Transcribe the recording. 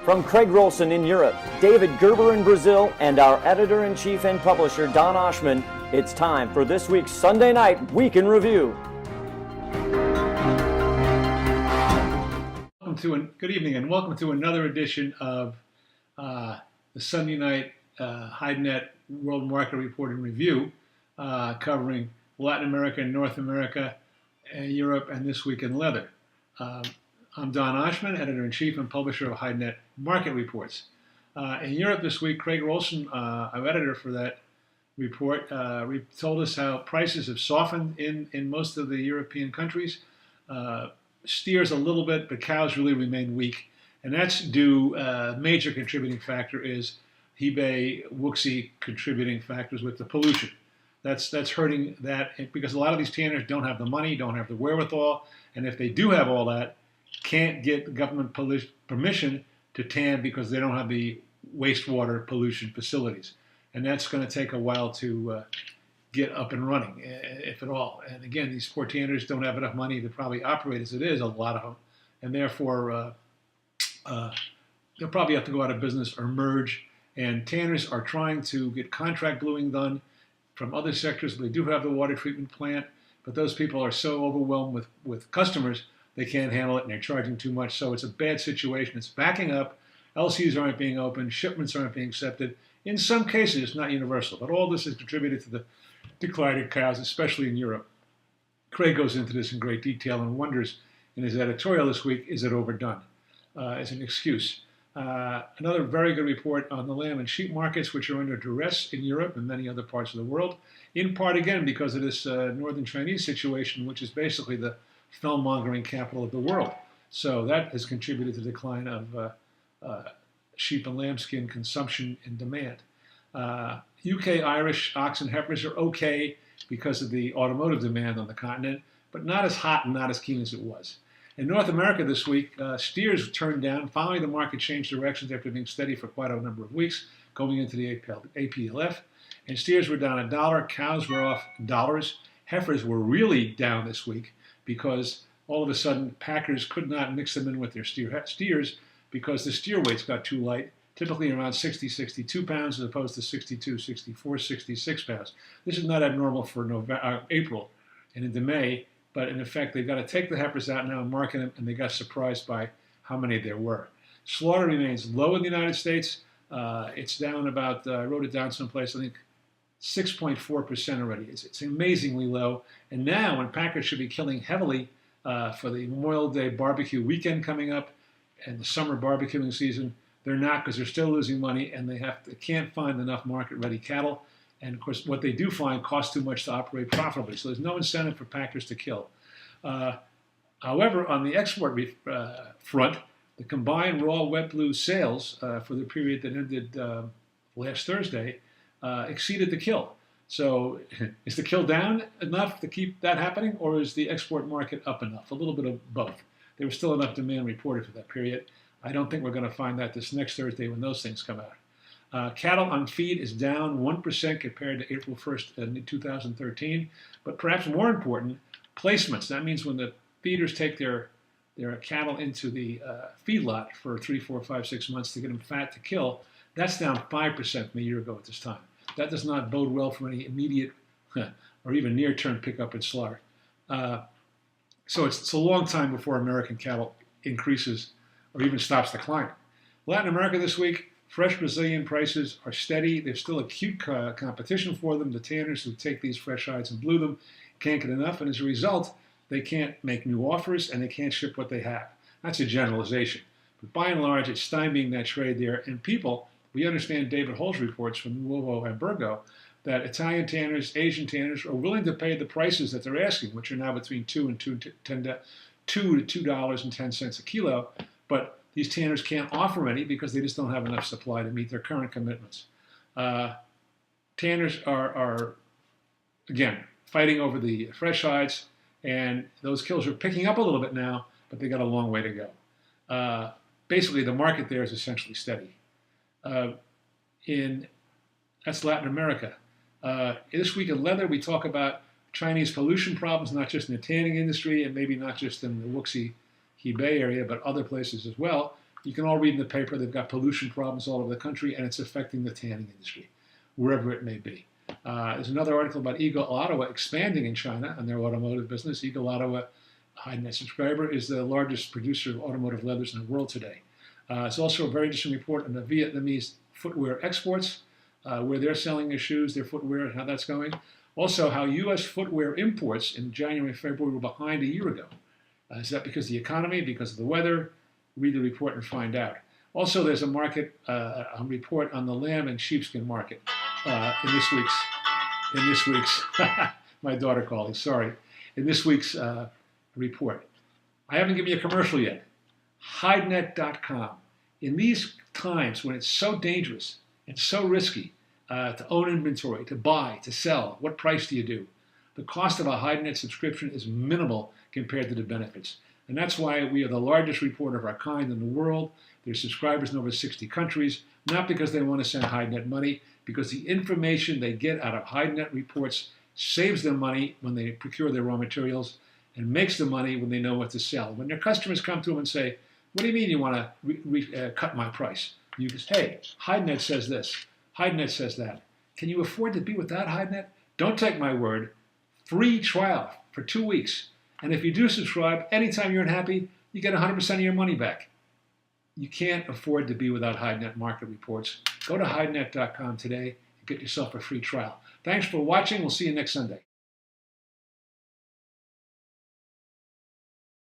From Craig Rolson in Europe, David Gerber in Brazil, and our editor-in-chief and publisher, Don Oshman, it's time for this week's Sunday Night Week in Review. Good evening, and welcome to another edition of the Sunday Night Hidenet World Market Report and Review, covering Latin America, North America, Europe, and This Week in Leather. I'm Don Oshman, editor-in-chief and publisher of Hidenet Market Reports. In Europe this week, Craig Rolson, our editor for that report, told us how prices have softened in most of the European countries. Steers a little bit, but cows really remain weak. And that's due, major contributing factor is Hebei, Wuxi contributing factors with the pollution. That's hurting that because a lot of these tanners don't have the money, don't have the wherewithal, and if they do have all that, can't get government permission to tan because they don't have the wastewater pollution facilities. And that's going to take a while to get up and running, if at all. And again, these poor tanners don't have enough money to probably operate as it is, a lot of them. And therefore, they'll probably have to go out of business or merge. And tanners are trying to get contract bluing done from other sectors. They do have the water treatment plant, but those people are so overwhelmed with customers, they can't handle it and they're charging too much. So it's a bad situation. It's backing up. LCs aren't being opened. Shipments aren't being accepted. In some cases, not universal, but all this has contributed to the decline in cows, especially in Europe. Craig goes into this in great detail and wonders in his editorial this week, is it overdone as an excuse? Another very good report on the lamb and sheep markets, which are under duress in Europe and many other parts of the world, in part, again, because of this northern Chinese situation, which is basically the fell-mongering capital of the world. So that has contributed to the decline of sheep and lambskin consumption and demand. UK Irish ox and heifers are okay because of the automotive demand on the continent, but not as hot and not as keen as it was. In North America this week, steers turned down following the market change directions after being steady for quite a number of weeks, going into the APLF. And steers were down $1, cows were off dollars. Heifers were really down this week because all of a sudden packers could not mix them in with their steers because the steer weights got too light, typically around 60, 62 pounds as opposed to 62, 64, 66 pounds. This is not abnormal for April and into May, but in effect, they've got to take the heifers out now and market them, and they got surprised by how many there were. Slaughter remains low in the United States. It's down about, I wrote it down someplace, I think 6.4% already. It's amazingly low. And now, when packers should be killing heavily for the Memorial Day barbecue weekend coming up and the summer barbecuing season, they're not because they're still losing money and they can't find enough market-ready cattle. And of course, what they do find costs too much to operate profitably. So there's no incentive for packers to kill. However, on the export front, the combined raw wet blue sales for the period that ended last Thursday exceeded the kill. So is the kill down enough to keep that happening, or is the export market up enough? A little bit of both. There was still enough demand reported for that period. I don't think we're going to find that this next Thursday when those things come out. Cattle on feed is down 1% compared to April 1st in 2013. But perhaps more important, placements. That means when the feeders take their cattle into the feedlot for 3, 4, 5, 6 months to get them fat to kill, that's down 5% from a year ago at this time. That does not bode well for any immediate or even near-term pickup in slaughter. So it's a long time before American cattle increases or even stops declining. Latin America this week, fresh Brazilian prices are steady. There's still acute competition for them. The tanners who take these fresh hides and blue them can't get enough, and as a result, they can't make new offers and they can't ship what they have. That's a generalization. But by and large, it's stymieing that trade there. And people, we understand David Hull's reports from Nuovo and Burgo, that Italian tanners, Asian tanners are willing to pay the prices that they're asking, which are now between $2 to $2.10 a kilo. But these tanners can't offer any because they just don't have enough supply to meet their current commitments. Tanners are, again, fighting over the fresh hides, and those kills are picking up a little bit now, but they got a long way to go. Basically, the market there is essentially steady. That's Latin America. This week in leather, we talk about Chinese pollution problems, not just in the tanning industry and maybe not just in the Wuxi, Hebei area, but other places as well. You can all read in the paper they've got pollution problems all over the country, and it's affecting the tanning industry, wherever it may be. There's another article about Eagle Ottawa expanding in China and their automotive business. Eagle Ottawa, Hidenet subscriber, is the largest producer of automotive leathers in the world today. It's also a very interesting report on the Vietnamese footwear exports, where they're selling their shoes, their footwear, and how that's going. Also, how U.S. footwear imports in January and February were behind a year ago. Is that because of the economy, because of the weather? Read the report and find out. Also, there's a report on the lamb and sheepskin market in this week's my daughter calling, sorry, in this week's report. I haven't given you a commercial yet. Hidenet.com. In these times when it's so dangerous and so risky to own inventory, to buy, to sell, what price do you do? The cost of a Hidenet subscription is minimal compared to the benefits. And that's why we are the largest reporter of our kind in the world. There's subscribers in over 60 countries, not because they want to send Hidenet money, because the information they get out of Hidenet reports saves them money when they procure their raw materials and makes them money when they know what to sell. When their customers come to them and say, what do you mean you want to cut my price? You just, hey, Hidenet says this, Hidenet says that. Can you afford to be without Hidenet? Don't take my word. Free trial for 2 weeks. And if you do subscribe, anytime you're unhappy, you get 100% of your money back. You can't afford to be without Hidenet market reports. Go to Hidenet.com today and get yourself a free trial. Thanks for watching. We'll see you next Sunday.